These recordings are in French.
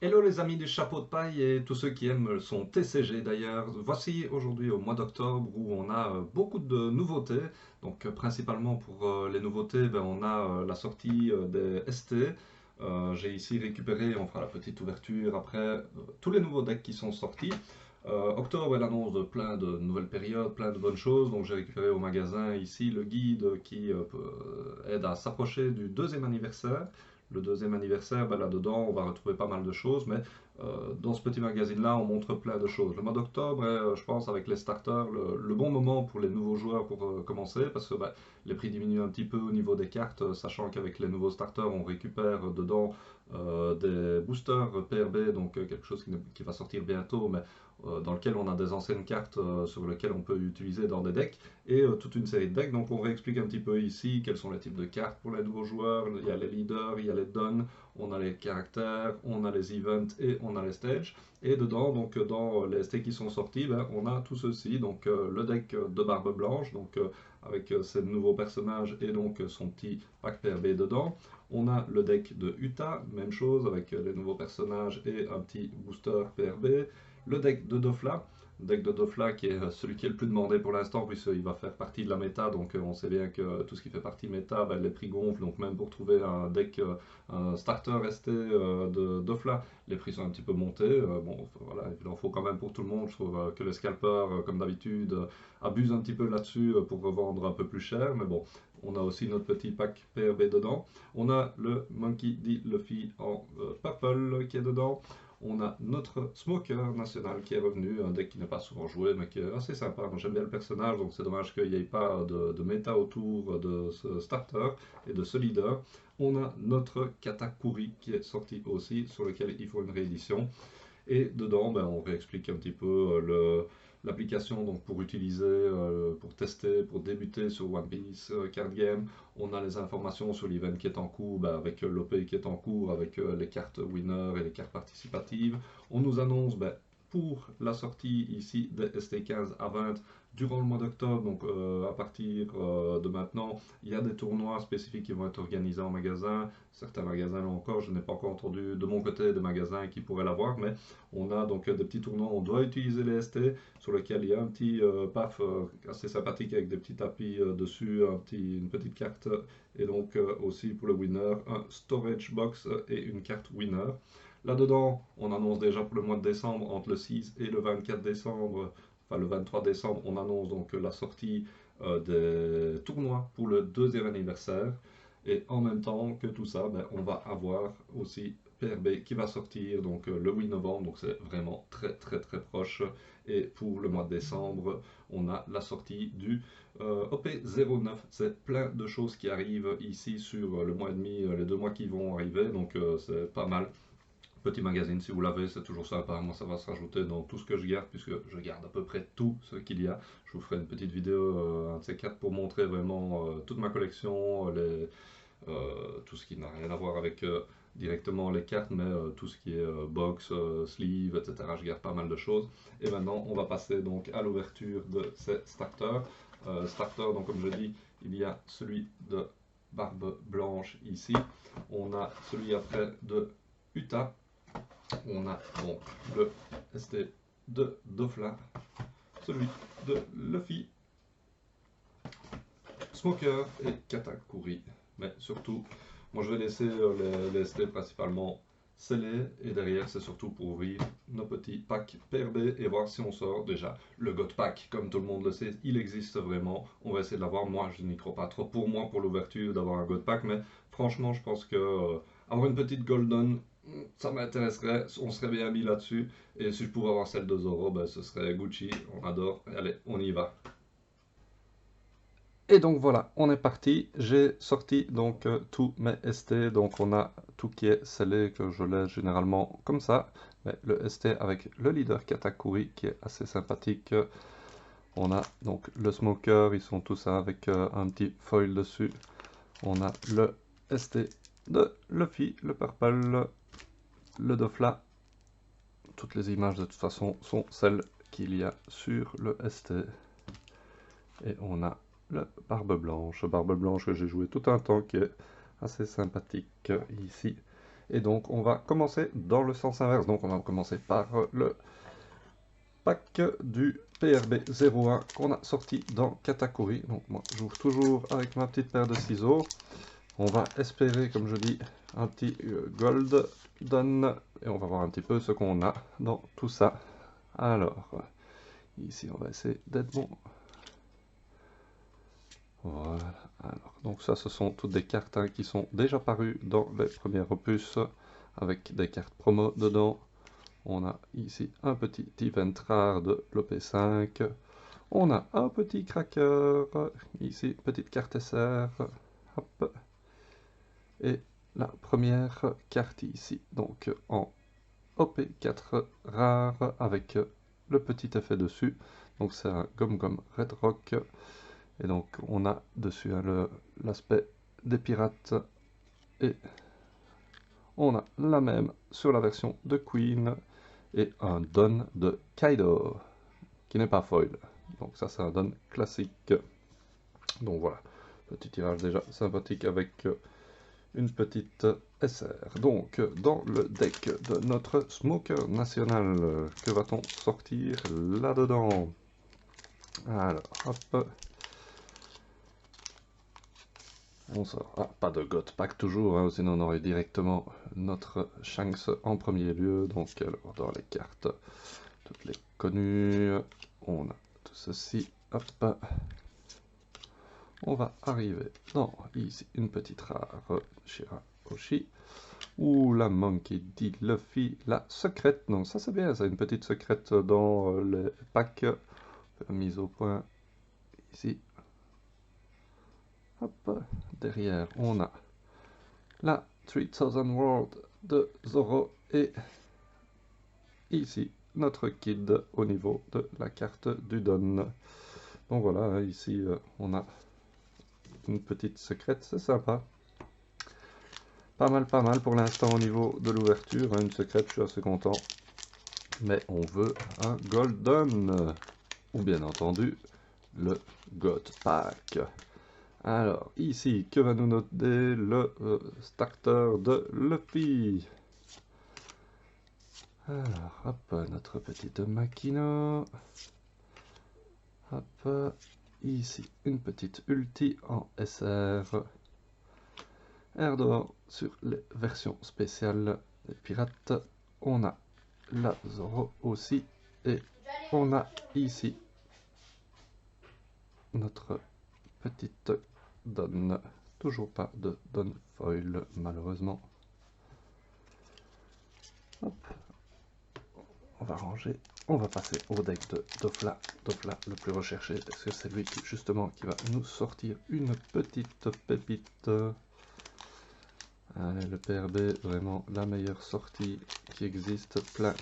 Hello les amis du chapeau de paille et tous ceux qui aiment son TCG d'ailleurs. Voici aujourd'hui au mois d'octobre où on a beaucoup de nouveautés. Donc principalement pour les nouveautés, on a la sortie des ST. J'ai ici récupéré, on fera la petite ouverture après, tous les nouveaux decks qui sont sortis. Octobre est l'annonce de plein de nouvelles périodes, plein de bonnes choses. Donc j'ai récupéré au magasin ici le guide qui aide à s'approcher du deuxième anniversaire. Le deuxième anniversaire, là-dedans, on va retrouver pas mal de choses, mais dans ce petit magazine-là, on montre plein de choses. Le mois d'octobre est, je pense, avec les starters, le bon moment pour les nouveaux joueurs pour commencer, parce que les prix diminuent un petit peu au niveau des cartes, sachant qu'avec les nouveaux starters, on récupère dedans des boosters PRB, donc quelque chose qui va sortir bientôt, mais dans lequel on a des anciennes cartes sur lesquelles on peut utiliser dans des decks et toute une série de decks. Donc on réexplique un petit peu ici quels sont les types de cartes pour les nouveaux joueurs. Il y a les leaders, il y a les dons, on a les caractères, on a les events et on a les stages. Et dedans, donc dans les ST qui sont sortis, on a tout ceci. Donc le deck de Barbe Blanche, donc avec ses nouveaux personnages et donc son petit pack PRB dedans. On a le deck de Utah, même chose avec les nouveaux personnages et un petit booster PRB. Le deck de Dofla, qui est celui qui est le plus demandé pour l'instant, puisqu'il va faire partie de la méta, donc on sait bien que tout ce qui fait partie méta, les prix gonflent, donc même pour trouver un deck, un starter ST de Dofla, les prix sont un petit peu montés. Bon, voilà, il en faut quand même pour tout le monde. Je trouve que les scalpers, comme d'habitude, abusent un petit peu là-dessus pour revendre un peu plus cher, mais bon, on a aussi notre petit pack PRB dedans. On a le Monkey D. Luffy en purple qui est dedans. On a notre Smoker national qui est revenu, un deck qui n'est pas souvent joué mais qui est assez sympa. Moi j'aime bien le personnage, donc c'est dommage qu'il n'y ait pas de méta autour de ce starter et de ce leader. On a notre Katakuri qui est sorti aussi, sur lequel il faut une réédition. Et dedans, on réexplique un petit peu l'application donc pour utiliser, pour tester, pour débuter sur One Piece Card Game. On a les informations sur l'event qui est en cours, avec l'OP qui est en cours, avec les cartes winner et les cartes participatives. On nous annonce pour la sortie ici des ST15 à 20 durant le mois d'octobre, donc à partir de maintenant, il y a des tournois spécifiques qui vont être organisés en magasin. Certains magasins l'ont encore, je n'ai pas encore entendu de mon côté des magasins qui pourraient l'avoir, mais on a donc des petits tournois, on doit utiliser les ST, sur lequel il y a un petit PAF assez sympathique avec des petits tapis dessus, une petite carte, et donc aussi pour le winner, un storage box et une carte winner. Là-dedans, on annonce déjà pour le mois de décembre, entre le 6 et le 24 décembre, enfin le 23 décembre, on annonce donc la sortie des tournois pour le deuxième anniversaire. Et en même temps que tout ça, on va avoir aussi PRB qui va sortir donc le 8 novembre, donc c'est vraiment très très très proche. Et pour le mois de décembre, on a la sortie du OP09. C'est plein de choses qui arrivent ici sur le mois et demi, les 2 mois qui vont arriver, donc c'est pas mal. Petit magazine, si vous l'avez, c'est toujours sympa. Moi, ça va se rajouter dans tout ce que je garde, puisque je garde à peu près tout ce qu'il y a. Je vous ferai une petite vidéo, un de ces quatre, pour montrer vraiment toute ma collection, tout ce qui n'a rien à voir avec directement les cartes, mais tout ce qui est box, sleeve, etc. Je garde pas mal de choses. Et maintenant, on va passer donc à l'ouverture de ces starters. Starter, donc comme je dis, il y a celui de Barbe Blanche ici. On a celui après de Utah. On a donc le ST de Dofla, celui de Luffy, Smoker et Katakuri. Mais surtout, moi je vais laisser les ST principalement scellés, et derrière c'est surtout pour ouvrir nos petits packs PRB et voir si on sort déjà le God Pack. Comme tout le monde le sait, il existe vraiment. On va essayer de l'avoir. Moi je n'y crois pas trop pour moi pour l'ouverture d'avoir un God Pack, mais franchement je pense que avoir une petite Golden, ça m'intéresserait, on serait bien mis là-dessus. Et si je pouvais avoir celle de Zoro, ce serait Gucci, on adore. Allez, on y va. Et donc voilà, on est parti. J'ai sorti donc tous mes ST. Donc on a tout qui est scellé, que je laisse généralement comme ça. Mais le ST avec le leader Katakuri qui est assez sympathique. On a donc le Smoker, ils sont tous avec un petit foil dessus. On a le ST de Luffy, le Purple, le Dofla. Toutes les images de toute façon sont celles qu'il y a sur le ST. Et on a le Barbe Blanche que j'ai joué tout un temps, qui est assez sympathique ici. Et donc on va commencer dans le sens inverse. Donc on va commencer par le pack du PRB 01 qu'on a sorti dans Katakuri. Donc moi j'ouvre toujours avec ma petite paire de ciseaux. On va espérer, comme je dis, un petit gold done. Et on va voir un petit peu ce qu'on a dans tout ça. Alors, ici on va essayer d'être bon. Voilà. Alors, donc ça, ce sont toutes des cartes qui sont déjà parues dans les premiers opus, avec des cartes promo dedans. On a ici un petit event rare de l'OP5. On a un petit cracker. Ici, petite carte SR. Hop. Et la première carte ici, donc en OP4 rare, avec le petit effet dessus. Donc c'est un Gum Gum Red Rock. Et donc on a dessus l'aspect des pirates. Et on a la même sur la version de Queen. Et un Don de Kaido, qui n'est pas foil. Donc ça c'est un Don classique. Donc voilà, petit tirage déjà sympathique avec une petite SR. Donc dans le deck de notre Smoker National, que va-t-on sortir là-dedans? Alors, hop. On sort. Ah, pas de God Pack toujours, hein, sinon on aurait directement notre Shanks en premier lieu. Donc alors dans les cartes, toutes les connues, on a tout ceci. Hop. On va arriver dans ici une petite rare Shirahoshi. Ou la Monkey D. Luffy, la secrète. Donc ça c'est bien, c'est une petite secrète dans les packs. Mise au point ici. Hop, derrière on a la 3000 World de Zoro et ici notre kid au niveau de la carte du Don. Donc voilà, ici on a une petite secrète, c'est sympa. Pas mal pour l'instant au niveau de l'ouverture, hein, une secrète, je suis assez content. Mais on veut un Golden, ou bien entendu le God Pack. Alors, ici, que va nous noter le starter de Luffy? Alors, hop, notre petite Makino. Hop, ici, une petite ulti en SR. Air d'or sur les versions spéciales des pirates. On a la Zoro aussi. Et on a ici notre petite Don. Toujours pas de Don Foil, malheureusement. Hop. On va ranger. On va passer au deck de Dofla. Dofla le plus recherché, parce que c'est lui qui, justement, qui va nous sortir une petite pépite. Allez, le PRB, vraiment la meilleure sortie qui existe. Plein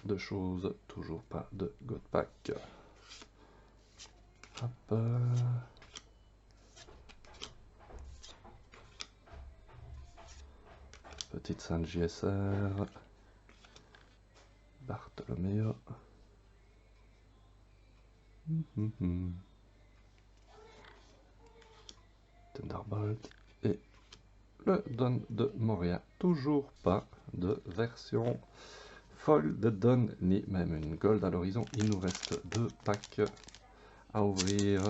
de choses. Toujours pas de God Pack. Hop. Petite Sainte JSR. Bartholoméo. Thunderbolt. Et le Don de Moria. Toujours pas de version foil de Don, ni même une gold à l'horizon. Il nous reste 2 packs à ouvrir.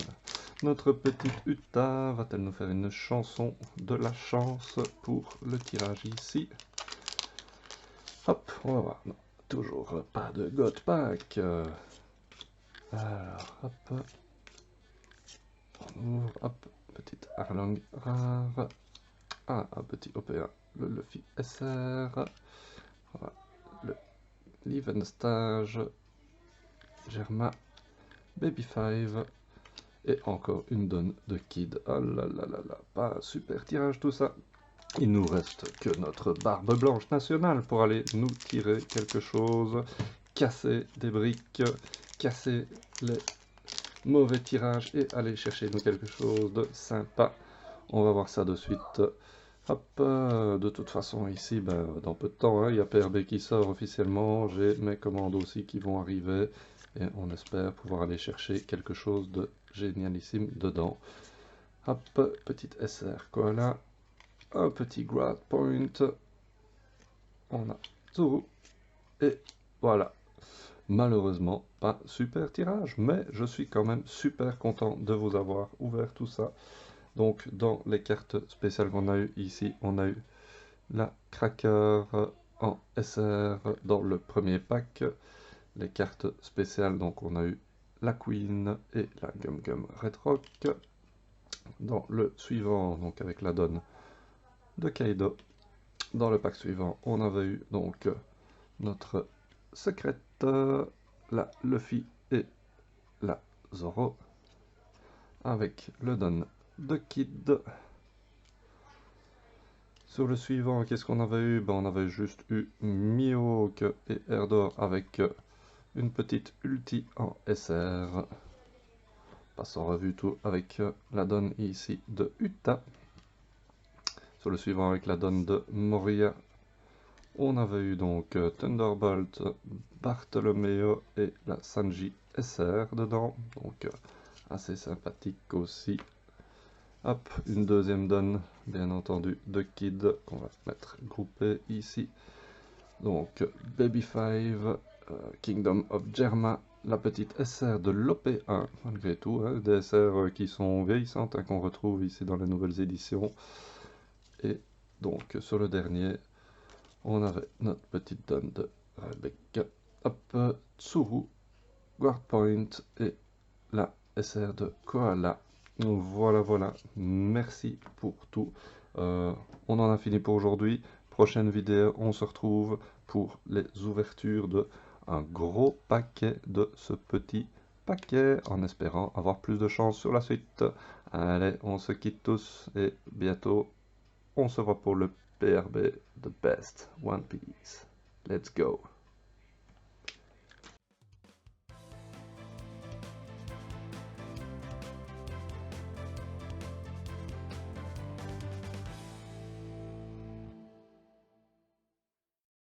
Notre petite Uta va-t-elle nous faire une chanson de la chance pour le tirage ici? Hop, on va voir. Non, toujours pas de God Pack. Alors, hop. On ouvre, hop, petite Arlong rare. Ah, un petit OPA, le Luffy SR. Voilà, le Leven Stage. Germa, Baby 5. Et encore une donne de Kid. Oh là là là là, pas un super tirage tout ça. Il nous reste que notre barbe blanche nationale pour aller nous tirer quelque chose, casser des briques, casser les mauvais tirages et aller chercher nous quelque chose de sympa. On va voir ça de suite. Hop, de toute façon ici, ben, dans peu de temps, hein, il y a PRB qui sort officiellement, j'ai mes commandes aussi qui vont arriver et on espère pouvoir aller chercher quelque chose de génialissime dedans. Hop, petite SR Koala, un petit Grad Point on a Tsuru. Et voilà. Malheureusement, pas super tirage, mais je suis quand même super content de vous avoir ouvert tout ça. Donc, dans les cartes spéciales qu'on a eu ici, on a eu la Cracker en SR dans le premier pack. Les cartes spéciales, donc on a eu la Queen et la Gum Gum Red Rock. Dans le suivant, donc avec la donne de Kaido. Dans le pack suivant, on avait eu donc notre secrète, la Luffy et la Zoro. Avec le don de Kid. Sur le suivant, qu'est-ce qu'on avait eu? On avait juste eu Mihawk et Erdor avec une petite ulti en SR. Passe en revue tout avec la donne ici de Uta. Sur le suivant, avec la donne de Moria, on avait eu donc Thunderbolt, Bartolomeo et la Sanji SR dedans. Donc assez sympathique aussi. Hop, une deuxième donne, bien entendu, de Kid, qu'on va mettre groupé ici. Donc, Baby 5, Kingdom of Germa, la petite SR de l'OP1, malgré tout, hein, des SR qui sont vieillissantes, hein, qu'on retrouve ici dans les nouvelles éditions. Et donc, sur le dernier, on avait notre petite donne de Rebecca, hop, Tsuru, Guard Point et la SR de Koala. Voilà, voilà, merci pour tout. On en a fini pour aujourd'hui. Prochaine vidéo, on se retrouve pour les ouvertures de un gros paquet de ce petit paquet, en espérant avoir plus de chance sur la suite. Allez, on se quitte tous et bientôt, on se voit pour le PRB The Best One Piece. Let's go!